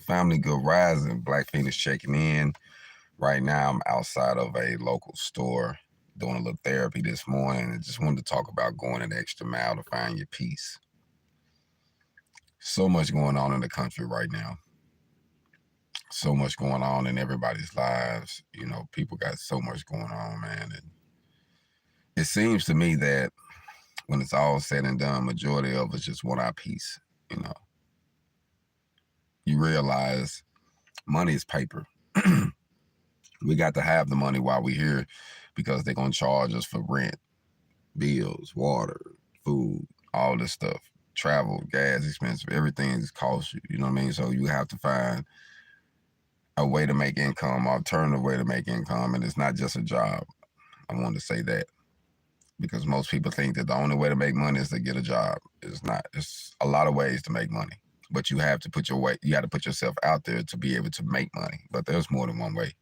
family, good rising. Black Feniks checking in. Right now, I'm outside of a local store doing a little therapy this morning, and just wanted to talk about going an extra mile to find your peace. So much going on in the country right now. So much going on in everybody's lives. You know, people got so much going on, man. And it seems to me that when it's all said and done, majority of us just want our peace. You know, you realize money is paper. We got to have the money while we're here because they're going to charge us for rent, bills, water, food, all this stuff, travel, gas expensive, everything costs you, you know what I mean? So you have to find a way to make income, alternative way to make income, and it's not just a job. I wanted to say that because most people think that the only way to make money is to get a job. It's not. It's a lot of ways to make money, but you have to put yourself out there to be able to make money, but there's more than one way.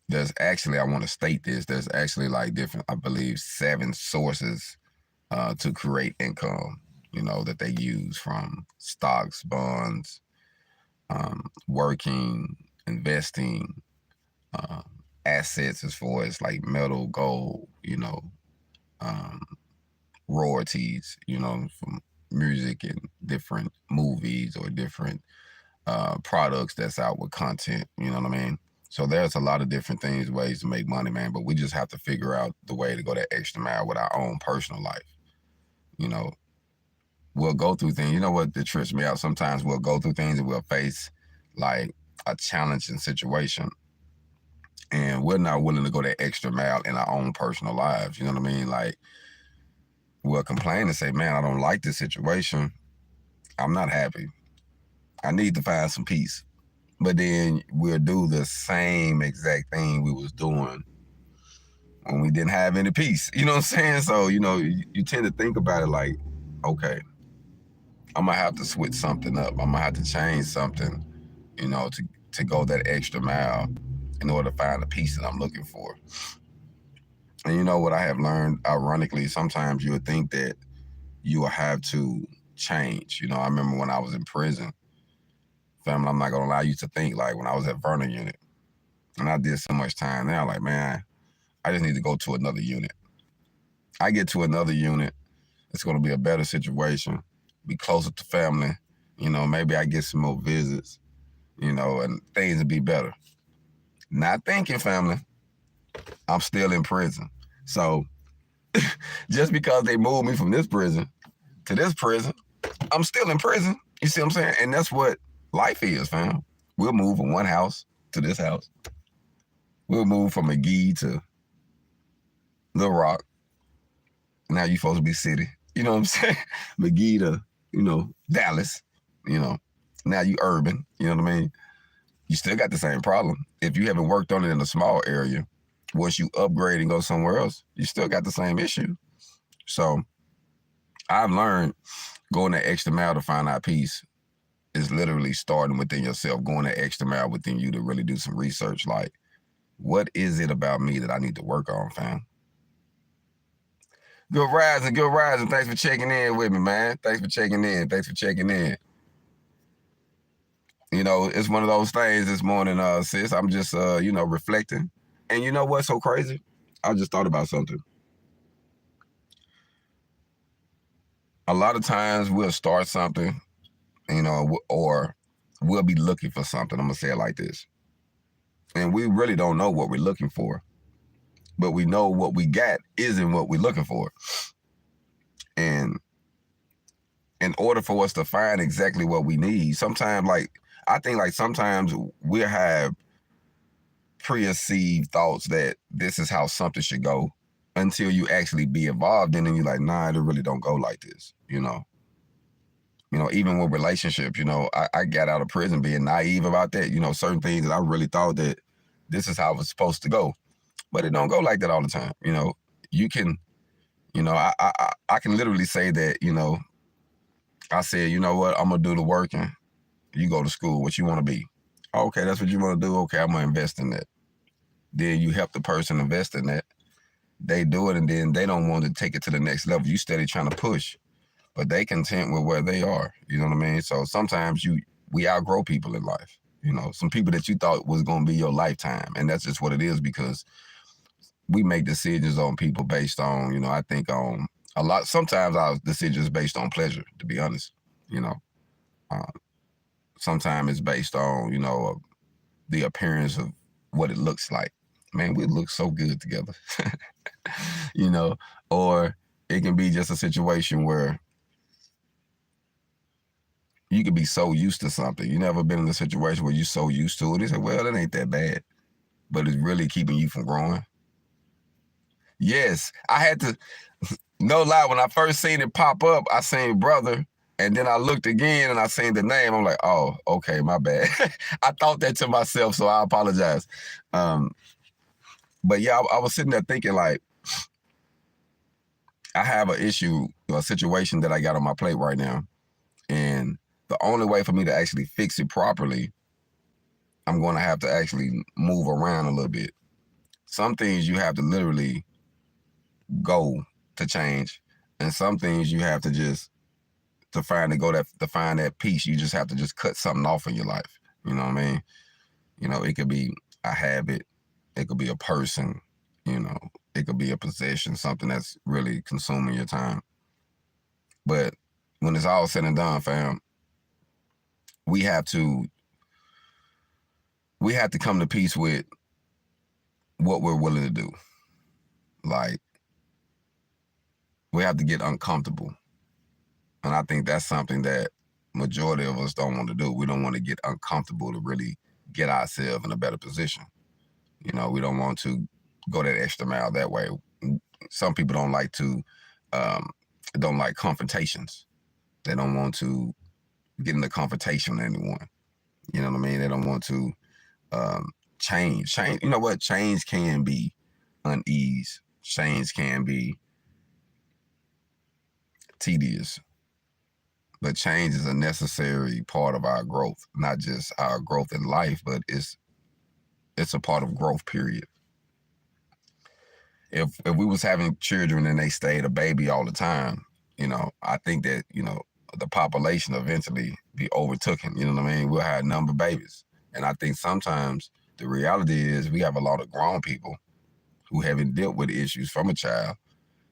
There's actually, I want to state this, there's actually like different, I believe, 7 sources to create income, you know, that they use, from stocks, bonds, working, investing, assets as far as like metal, gold, you know, royalties, you know, from music and different movies or different products that's out with content, you know what I mean? So there's a lot of different things, ways to make money, man, but we just have to figure out the way to go that extra mile with our own personal life. You know, we'll go through things. You know what that trips me out? Sometimes we'll go through things and we'll face like a challenging situation, and we're not willing to go that extra mile in our own personal lives. You know what I mean? Like, we'll complain and say, man, I don't like this situation. I'm not happy. I need to find some peace. But then we'll do the same exact thing we was doing when we didn't have any peace. You know what I'm saying? So, you know, you tend to think about it like, okay, I'm going to have to switch something up. I'm going to have to change something, you know, to go that extra mile in order to find the peace that I'm looking for. And you know what I have learned, ironically, sometimes you would think that you will have to change. You know, I remember when I was in prison, family, I'm not going to lie, I used to think like when I was at Vernon unit and I did so much time there, like, man, I just need to go to another unit. I get to another unit, it's going to be a better situation, be closer to family, you know, maybe I get some more visits, you know, and things will be better. Not thinking, family, I'm still in prison. So just because they moved me from this prison to this prison, I'm still in prison. You see what I'm saying? And that's what life is, fam. We'll move from one house to this house. We'll move from McGee to Little Rock. Now you supposed to be city. You know what I'm saying? McGee to, you know, Dallas. You know, now you urban. You know what I mean? You still got the same problem. If you haven't worked on it in a small area, once you upgrade and go somewhere else, you still got the same issue. So I've learned going that extra mile to find our peace is literally starting within yourself, going that extra mile within you to really do some research. Like, what is it about me that I need to work on, fam? Good rising, good rising. Thanks for checking in with me, man. Thanks for checking in. Thanks for checking in. You know, it's one of those things this morning, sis. I'm just, you know, reflecting. And you know what's so crazy? I just thought about something. A lot of times we'll start something, you know, or we'll be looking for something. I'm going to say it like this. And we really don't know what we're looking for. But we know what we got isn't what we're looking for. And in order for us to find exactly what we need, sometimes, like, I think like sometimes we'll have preconceived thoughts that this is how something should go until you actually be involved in it, and you're like, nah, it really don't go like this, you know? You know, even with relationships, you know, I got out of prison being naive about that. You know, certain things that I really thought that this is how it was supposed to go. But it don't go like that all the time. You know, you can, you know, I can literally say that, you know, I said, you know what, I'm going to do the working. You go to school, what you want to be. Okay, that's what you want to do. Okay, I'm going to invest in that. Then you help the person invest in that. They do it, and then they don't want to take it to the next level. You steady trying to push, but they content with where they are. You know what I mean? So sometimes you we outgrow people in life. You know, some people that you thought was going to be your lifetime. And that's just what it is, because we make decisions on people based on, you know, I think on a lot. Sometimes our decisions based on pleasure, to be honest. You know, sometimes it's based on, you know, the appearance of what it looks like. Man, we look so good together. You know, or it can be just a situation where you could be so used to something. You never been in a situation where you're so used to it. You say, well, it ain't that bad, but it's really keeping you from growing. Yes, I had to, no lie, when I first seen it pop up, I seen brother, and then I looked again and I seen the name. I'm like, oh, okay, my bad. I thought that to myself, so I apologize. But yeah, I was sitting there thinking, like, I have an issue, a situation that I got on my plate right now. And the only way for me to actually fix it properly, I'm going to have to actually move around a little bit. Some things you have to literally go to change, and some things you have to just, to find that piece, you just have to just cut something off in your life. You know what I mean? You know, it could be a habit, it could be a person, you know, it could be a possession, something that's really consuming your time. But when it's all said and done, fam, we have to come to peace with what we're willing to do. Like, we have to get uncomfortable. And I think that's something that majority of us don't want to do. We don't want to get uncomfortable to really get ourselves in a better position. You know, we don't want to go that extra mile that way. Some people don't like confrontations. They don't want to get into confrontation with anyone. You know what I mean? They don't want to change. You know what? Change can be unease. Change can be tedious. But change is a necessary part of our growth, not just our growth in life, but it's a part of growth, period. If we was having children and they stayed a baby all the time, you know, I think that, you know, the population eventually be overtaken. You know what I mean? We'll have a number of babies. And I think sometimes the reality is we have a lot of grown people who haven't dealt with issues from a child,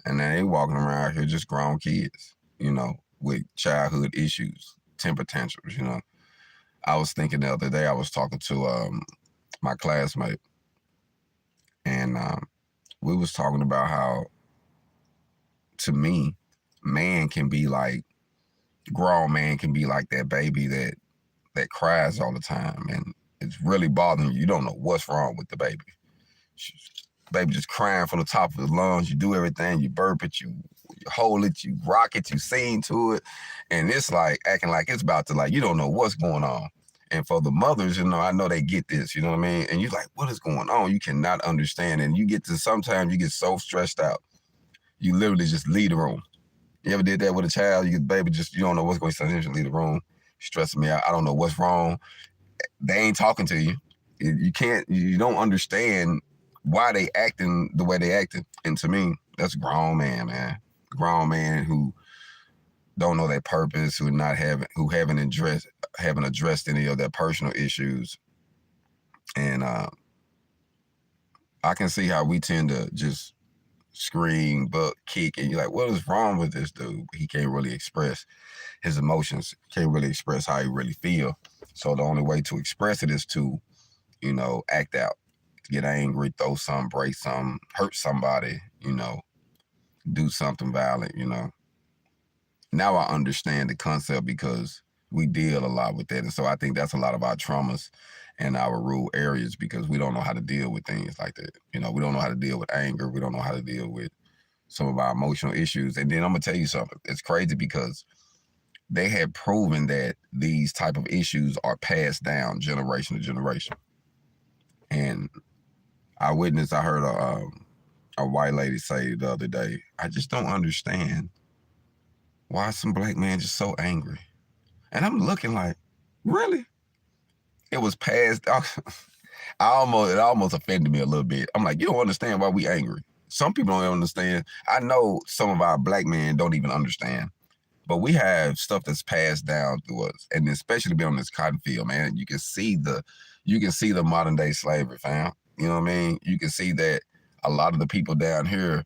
and now they walking around here just grown kids, you know, with childhood issues, temper tantrums, you know. I was thinking the other day, I was talking to my classmate, and we was talking about how, to me, grown man can be like that baby that cries all the time, and it's really bothering you. You don't know what's wrong with the baby. Baby just crying from the top of his lungs. You do everything. You burp it, you hold it, you rock it, you sing to it, and it's like acting like it's about to, like, you don't know what's going on. And for the mothers, you know, I know they get this, you know what I mean? And you're like, what is going on? You cannot understand. And sometimes you get so stressed out, you literally just leave the room. You ever did that with a child? You don't know what's going on, you just leave the room, stressing me out. I don't know what's wrong. They ain't talking to you. You don't understand why they acting the way they acting. And to me, that's a grown man. Grown man who don't know their purpose, who haven't addressed any of their personal issues. And I can see how we tend to just scream, buck, kick, and you're like, what is wrong with this dude? He can't really express his emotions, can't really express how he really feel. So the only way to express it is to, you know, act out, get angry, throw something, break something, hurt somebody, you know, do something violent, you know. Now I understand the concept because we deal a lot with that. And so I think that's a lot of our traumas and our rural areas, because we don't know how to deal with things like that. You know, we don't know how to deal with anger. We don't know how to deal with some of our emotional issues. And then I'm going to tell you something. It's crazy because they have proven that these type of issues are passed down generation to generation. And I heard a white lady say the other day, I just don't understand why some black man just so angry. And I'm looking like, really? It was passed. It almost offended me a little bit. I'm like, you don't understand why we angry. Some people don't understand. I know some of our black men don't even understand. But we have stuff that's passed down through us, and especially being on this cotton field, man. You can see the modern day slavery, fam. You know what I mean? You can see that a lot of the people down here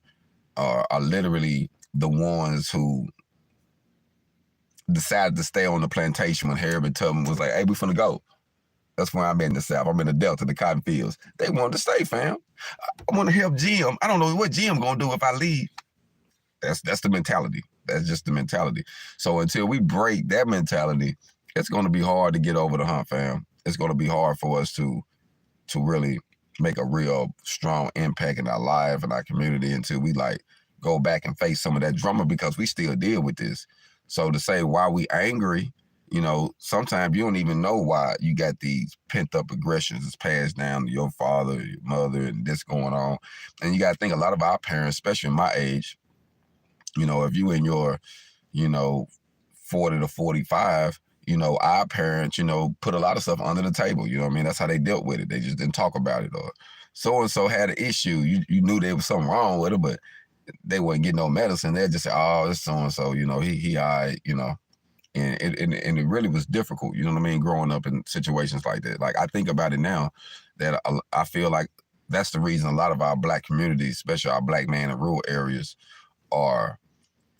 are literally the ones who decided to stay on the plantation when Harriet Tubman was like, "Hey, we finna go." That's where I'm in the South. I'm in the Delta, the cotton fields. They wanted to stay, fam. I want to help Jim. I don't know what Jim gonna do if I leave. That's the mentality. That's just the mentality. So until we break that mentality, it's gonna be hard to get over the hump, fam. It's gonna be hard for us to really make a real strong impact in our life and our community until we like go back and face some of that drama, because we still deal with this. So to say why we angry, you know, sometimes you don't even know why you got these pent up aggressions that's passed down to your father, your mother, and this going on. And you got to think a lot of our parents, especially my age, you know, if you in your, you know, 40 to 45, you know, our parents, you know, put a lot of stuff under the table. You know what I mean? That's how they dealt with it. They just didn't talk about it. Or so-and-so had an issue. You knew there was something wrong with it, but they wouldn't get no medicine. They'd just say, oh, it's so-and-so, you know, he all right, you know. And it really was difficult, you know what I mean, growing up in situations like that. Like, I think about it now that I feel like that's the reason a lot of our Black communities, especially our Black man in rural areas, are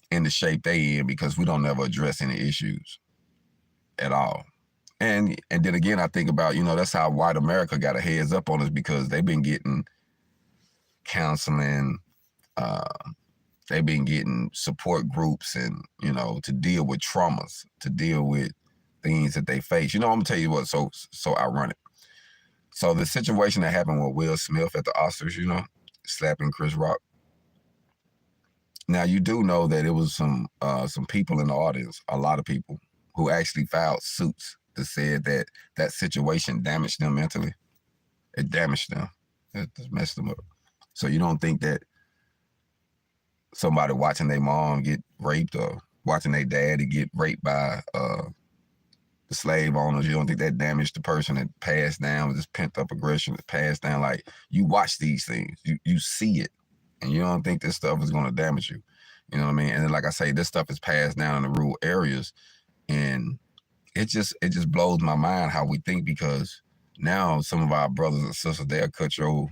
in the shape they in, because we don't never address any issues at all. And then again, I think about, you know, that's how white America got a heads up on us, because they've been getting counseling, they've been getting support groups, and, you know, to deal with traumas, to deal with things that they face. You know, I'm gonna tell you what's so ironic. So the situation that happened with Will Smith at the Oscars, you know, slapping Chris Rock. Now, you do know that it was some people in the audience, a lot of people, who actually filed suits that said that that situation damaged them mentally. It damaged them. It just messed them up. So you don't think that somebody watching their mom get raped, or watching their daddy get raped by the slave owners, you don't think that damaged the person that passed down with this pent up aggression that passed down? Like, you watch these things, you see it, and you don't think this stuff is going to damage you. You know what I mean? And then, like I say, this stuff is passed down in the rural areas, and it just blows my mind how we think, because now some of our brothers and sisters, they'll cut your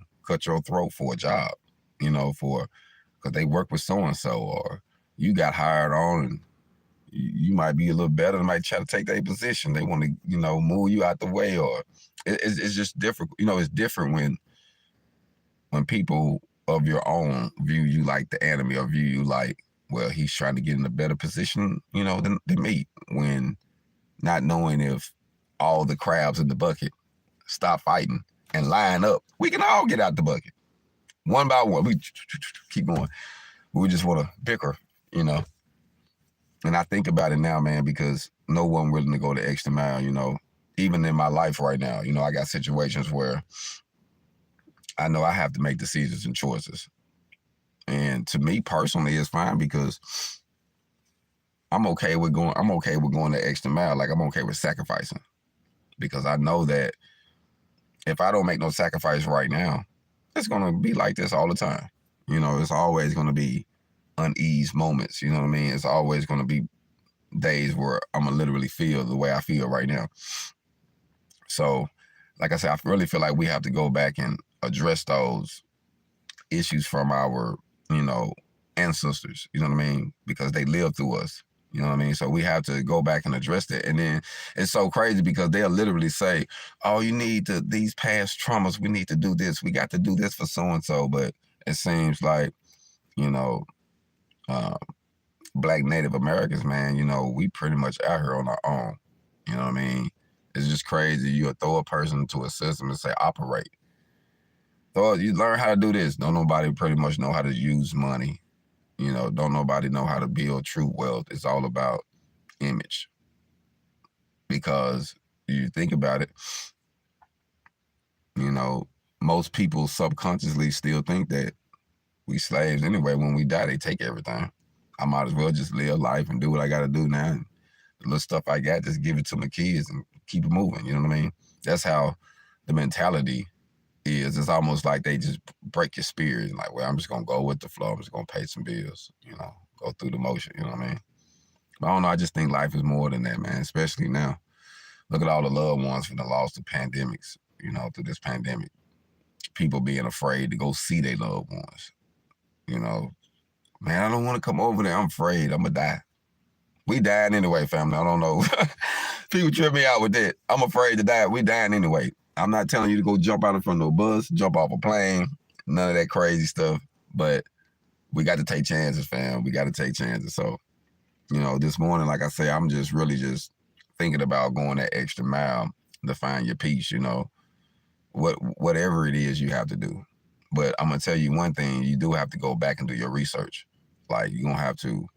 throat for a job, you know, because they work with so and so, or you got hired on and you might be a little better, they might try to take their position. They want to, you know, move you out the way, or it's just different. You know, it's different when people of your own view you like the enemy, or view you like, well, he's trying to get in a better position, you know, than me, when not knowing if all the crabs in the bucket stop fighting and line up, we can all get out the bucket one by one. We keep going. We just want to bicker, you know. And I think about it now, man, because no one willing to go the extra mile, you know. Even in my life right now, you know, I got situations where I know I have to make decisions and choices. And to me personally, it's fine, because I'm okay with going the extra mile. Like, I'm okay with sacrificing, because I know that if I don't make no sacrifice right now, it's gonna be like this all the time. You know, it's always gonna be unease moments. You know what I mean? It's always gonna be days where I'm gonna literally feel the way I feel right now. So, like I said, I really feel like we have to go back and address those issues from our, you know, ancestors. You know what I mean? Because they lived through us. You know what I mean? So we have to go back and address that. And then it's so crazy, because they'll literally say, oh, you need to, these past traumas, we need to do this. We got to do this for so-and-so. But it seems like, you know, Black Native Americans, man, you know, we pretty much out here on our own. You know what I mean? It's just crazy. You'll throw a person into a system and say, operate. You learn how to do this. Don't nobody pretty much know how to use money. You know, don't nobody know how to build true wealth. It's all about image. Because you think about it, you know, most people subconsciously still think that we slaves anyway. When we die, they take everything. I might as well just live life and do what I got to do now. And the little stuff I got, just give it to my kids and keep it moving. You know what I mean? That's how the mentality is. It's almost like they just break your spirit. Like, well, I'm just going to go with the flow. I'm just going to pay some bills, you know, go through the motion. You know what I mean? I don't know. I just think life is more than that, man. Especially now. Look at all the loved ones from the lost to pandemics. You know, through this pandemic, people being afraid to go see their loved ones. You know, man, I don't want to come over there. I'm afraid I'm gonna die. We dying anyway, family. I don't know. People trip me out with that. I'm afraid to die. We dying anyway. I'm not telling you to go jump out in front of a bus, jump off a plane, none of that crazy stuff. But we got to take chances, fam. We got to take chances. So, you know, this morning, like I say, I'm just really just thinking about going that extra mile to find your peace, you know, whatever it is you have to do. But I'm going to tell you one thing, you do have to go back and do your research. Like, you're going to have to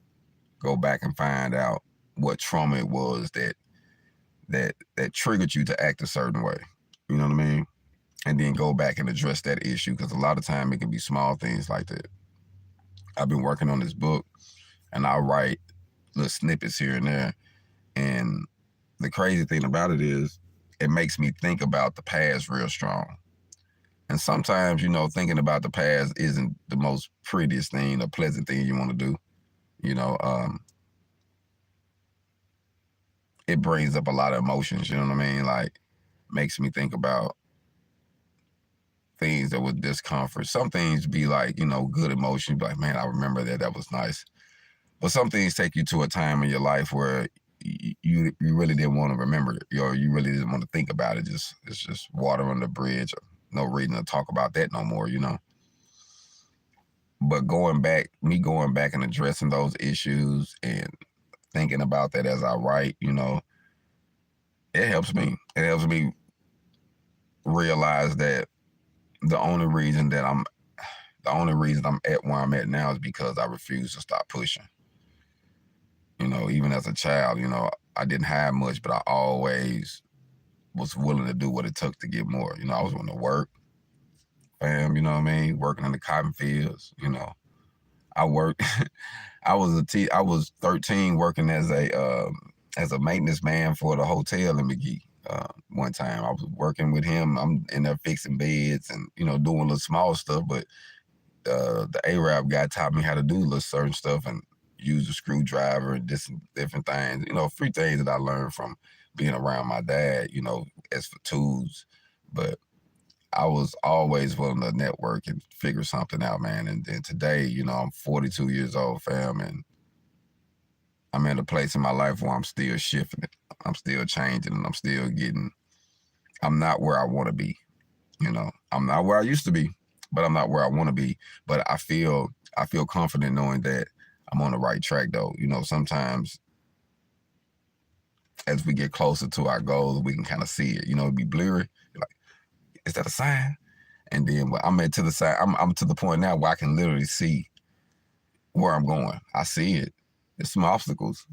go back and find out what trauma it was that triggered you to act a certain way. You know what I mean? And then go back and address that issue, because a lot of time it can be small things like that. I've been working on this book, and I write little snippets here and there. And the crazy thing about it is it makes me think about the past real strong. And sometimes, you know, thinking about the past isn't the most prettiest thing or pleasant thing you want to do. You know, it brings up a lot of emotions, you know what I mean? Like, makes me think about things that would discomfort. Some things be like, you know, good emotion. Be like, man, I remember that. That was nice. But some things take you to a time in your life where you really didn't want to remember it, or you really didn't want to think about it. It's just water on the bridge. No reason to talk about that no more, you know. But going back and addressing those issues and thinking about that as I write, you know, it helps me. It helps me realize that the only reason I'm at where I'm at now is because I refuse to stop pushing. You know, even as a child, you know, I didn't have much, but I always was willing to do what it took to get more. You know, I was willing to work, fam, you know what I mean? Working in the cotton fields, you know. I worked, I was 13 working as a maintenance man for the hotel in McGee. One time I was working with him. I'm in there fixing beds and, you know, doing little small stuff, but the Arab guy taught me how to do little certain stuff and use a screwdriver and different things, you know, free things that I learned from being around my dad, you know, as for tools. But I was always willing to network and figure something out, man. And then today, you know, I'm 42 years old, fam, and I'm in a place in my life where I'm still shifting it. I'm still changing, and I'm not where I want to be. You know, I'm not where I used to be, but I'm not where I want to be. But I feel confident knowing that I'm on the right track, though. You know, sometimes as we get closer to our goals, we can kind of see it. You know, it'd be blurry. You're like, is that a sign? And then when I'm to the side, I'm to the point now where I can literally see where I'm going. I see it. There's some obstacles,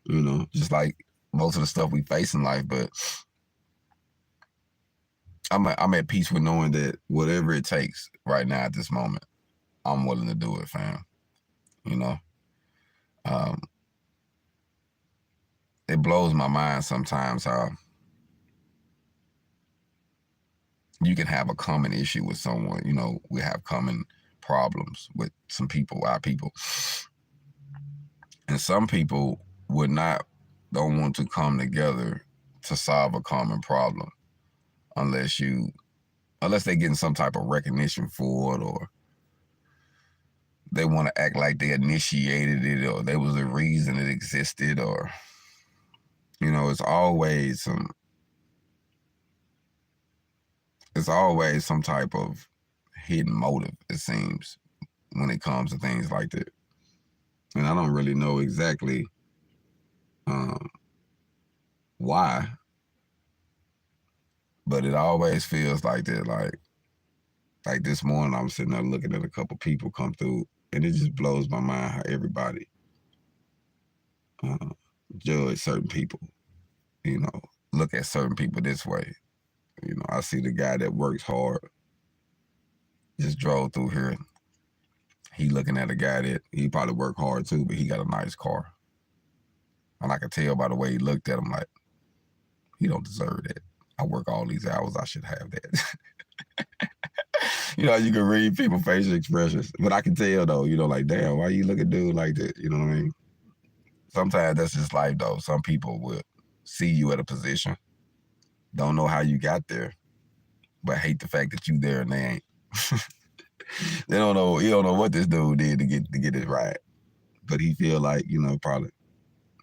you know, just like most of the stuff we face in life. But I'm at peace with knowing that whatever it takes right now at this moment, I'm willing to do it, fam. You know, it blows my mind sometimes how you can have a common issue with someone. You know, we have common problems with some people, our people, and some people don't want to come together to solve a common problem unless they're getting some type of recognition for it, or they want to act like they initiated it, or there was a reason it existed, or, you know, it's always some type of hidden motive, it seems, when it comes to things like that. And I don't really know exactly why, but it always feels like that. Like this morning, I'm sitting there looking at a couple people come through, and it just blows my mind how everybody judge certain people, you know, look at certain people this way. You know, I see the guy that works hard, just drove through here. He looking at a guy that he probably worked hard too, but he got a nice car. And I could tell by the way he looked at him, like, he don't deserve that. I work all these hours, I should have that. You know, you can read people's facial expressions, but I can tell though, you know, like, damn, why you look at dude like that? You know what I mean? Sometimes that's just life, though. Some people would see you at a position, don't know how you got there, but hate the fact that you there and they ain't. They don't know. You don't know what this dude did to get it right, but he feel like, you know, probably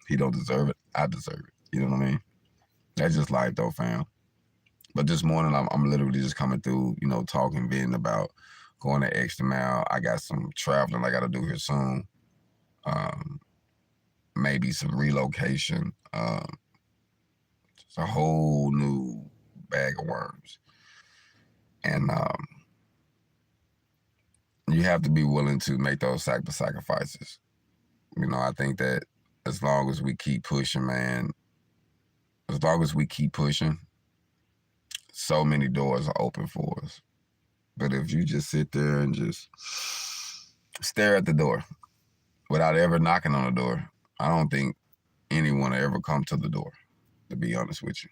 he don't deserve it. I deserve it. You know what I mean? That's just life, though, fam. But this morning, I'm literally just coming through, you know, talking, venting about going the extra mile. I got some traveling I got to do here soon. Maybe some relocation. It's a whole new bag of worms. And you have to be willing to make those sacrifices. You know, I think that as long as we keep pushing, man, as long as we keep pushing, so many doors are open for us. But if you just sit there and just stare at the door without ever knocking on the door, I don't think anyone will ever come to the door, to be honest with you.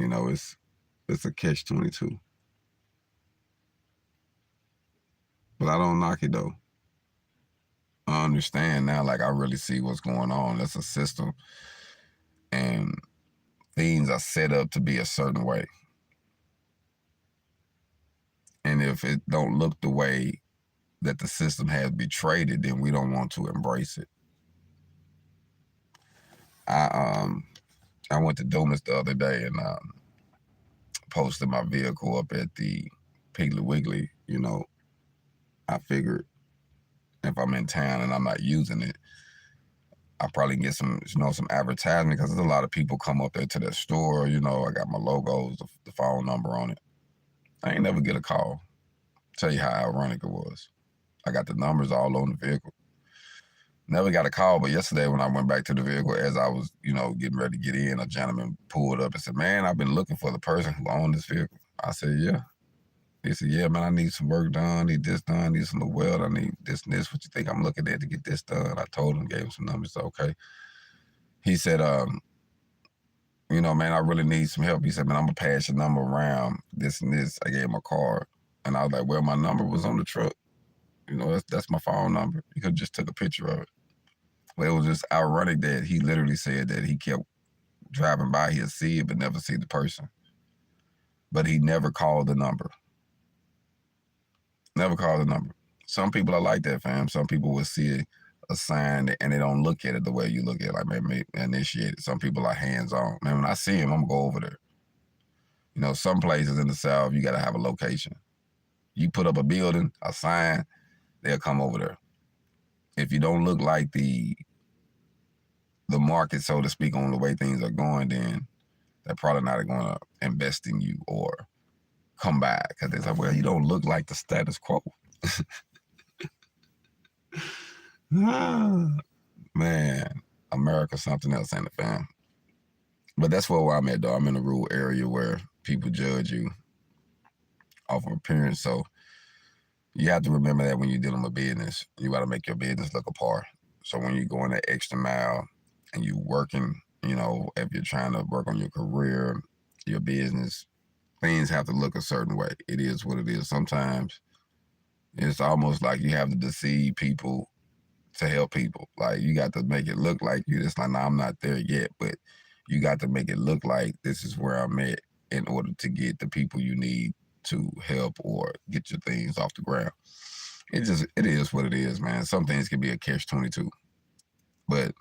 You know, it's a catch-22. But I don't knock it, though. I understand now, like, I really see what's going on. That's a system, and things are set up to be a certain way. And if it don't look the way that the system has betrayed it, then we don't want to embrace it. I went to Dumas the other day and posted my vehicle up at the Piggly Wiggly. You know, I figured if I'm in town and I'm not using it, I probably get some, you know, some advertisement, because there's a lot of people come up there to that store. You know, I got my logos, the phone number on it. I ain't never get a call. Tell you how ironic it was. I got the numbers all on the vehicle. Never got a call, but yesterday when I went back to the vehicle, as I was, you know, getting ready to get in, a gentleman pulled up and said, "Man, I've been looking for the person who owned this vehicle." I said, "Yeah." He said, "Yeah, man, I need some work done, need this done, need some weld, I need this and this. What you think I'm looking at to get this done?" I told him, gave him some numbers. Okay. He said, "You know, man, I really need some help." He said, "Man, I'm gonna pass your number around, this and this." I gave him a card. And I was like, "Well, my number was on the truck. You know, that's my phone number. You could just took a picture of it." But it was just ironic that he literally said that he kept driving by, he'll see it, but never see the person. But he never called the number. Never called the number. Some people are like that, fam. Some people will see a sign and they don't look at it the way you look at it, like, man, initiate it. Some people are hands-on. Man, when I see him, I'm going to go over there. You know, some places in the South, you got to have a location. You put up a building, a sign, they'll come over there. If you don't look like the market, so to speak, on the way things are going, then they're probably not going to invest in you or come back, because they're like, "Well, you don't look like the status quo." Man, America's something else, ain't it, fam? But that's where I'm at, though. I'm in a rural area where people judge you off of appearance. So you have to remember that when you're dealing with business, you got to make your business look apart. So when you're going that extra mile and you're working, you know, if you're trying to work on your career, your business, things have to look a certain way. It is what it is. Sometimes it's almost like you have to deceive people to help people. Like, you got to make it look like you just like, "No, I'm not there yet," but you got to make it look like this is where I'm at in order to get the people you need to help or get your things off the ground. It is what it is, man. Some things can be a catch-22, but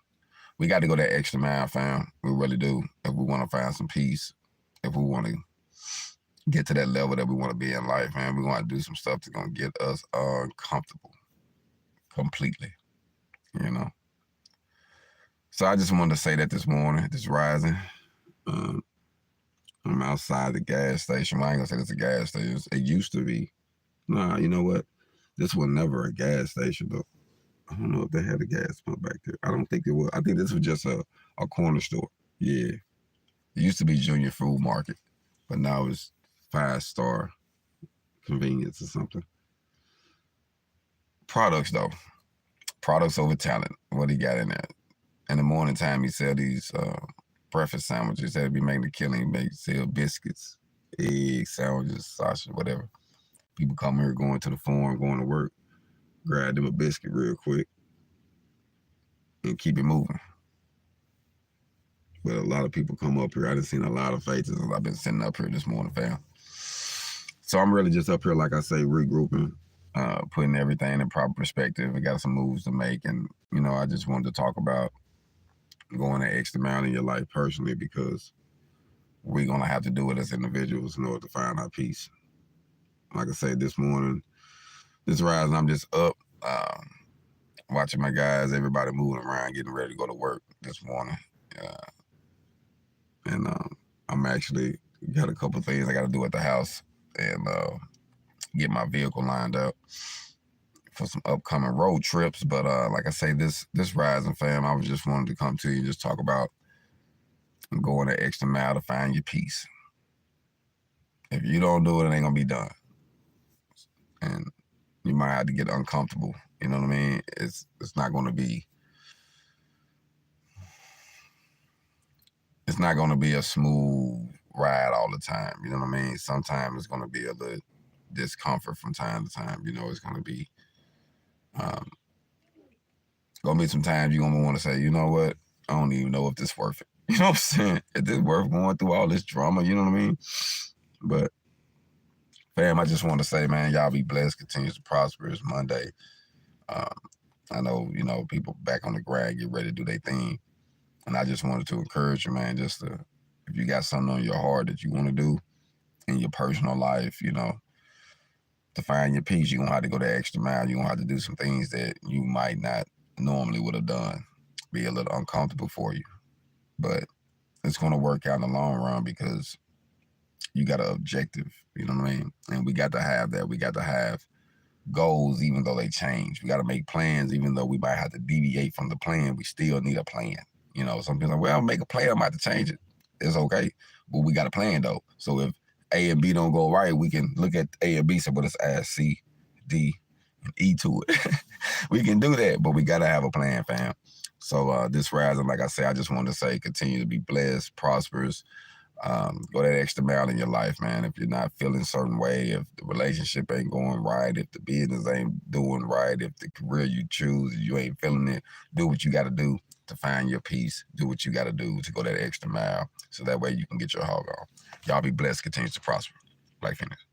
we got to go that extra mile, fam. We really do. If we want to find some peace, if we want to get to that level that we want to be in life, man, we're going to do some stuff that's going to get us uncomfortable completely, you know? So I just wanted to say that this morning, this rising, I'm outside the gas station. Well, I ain't gonna say it's a gas station. It used to be. Nah, you know what? This was never a gas station, though. I don't know if they had a gas pump back there. I don't think it was. I think this was just a corner store. Yeah. It used to be Junior Food Market, but now it's 5-star convenience or something. Products, though. Products over talent. What he got in there? In the morning time, he sell these breakfast sandwiches. That'd be making a killing. He sell biscuits, eggs, sandwiches, sausage, whatever. People come here going to the farm, going to work, grab them a biscuit real quick, and keep it moving. But a lot of people come up here. I done seen a lot of faces as I've been sitting up here this morning, fam. So I'm really just up here, like I say, regrouping, putting everything in proper perspective. I got some moves to make, and I just wanted to talk about going the extra mile in your life personally, because we're gonna have to do it as individuals in order to find our peace. Like I said, this morning, this rise, I'm just up, watching my guys, everybody moving around, getting ready to go to work this morning. And I'm actually got a couple things I got to do at the house, and get my vehicle lined up for some upcoming road trips. But like I say, this rising fam, I was just wanted to come to you and just talk about going the extra mile to find your peace. If you don't do it, it ain't gonna be done, and you might have to get uncomfortable. You know what I mean? It's not gonna be. It's not gonna be a smooth ride all the time. You know what I mean? Sometimes it's gonna be a little discomfort from time to time. It's gonna be some times you're gonna want to say, you know what? I don't even know if this worth it. You know what I'm saying? Is this worth going through all this drama? You know what I mean? But fam, I just want to say, man, y'all be blessed, continues to prosper. It's Monday. I know, people back on the grind, get ready to do their thing. And I just wanted to encourage you, man, just to, if you got something on your heart that you want to do in your personal life, to find your peace, you're going to have to go the extra mile. You're going to have to do some things that you might not normally would have done. Be a little uncomfortable for you. But it's going to work out in the long run, because you got an objective, you know what I mean? And we got to have that. We got to have goals, even though they change. We got to make plans, even though we might have to deviate from the plan. We still need a plan. Some people are like, well, make a plan, I might have to change it. It's okay. But we got a plan, though. So if A and B don't go right, we can look at A and B, so let's add C, D, and E to it. We can do that, but we got to have a plan, fam. So this rising, like I said, I just wanted to say, continue to be blessed, prosperous. Go that extra mile in your life, man. If you're not feeling a certain way, if the relationship ain't going right, if the business ain't doing right, if the career you choose, you ain't feeling it, do what you got to do to find your peace. Do what you got to do to go that extra mile, so that way you can get your hog on. Y'all be blessed, continues to prosper. Like Feniks.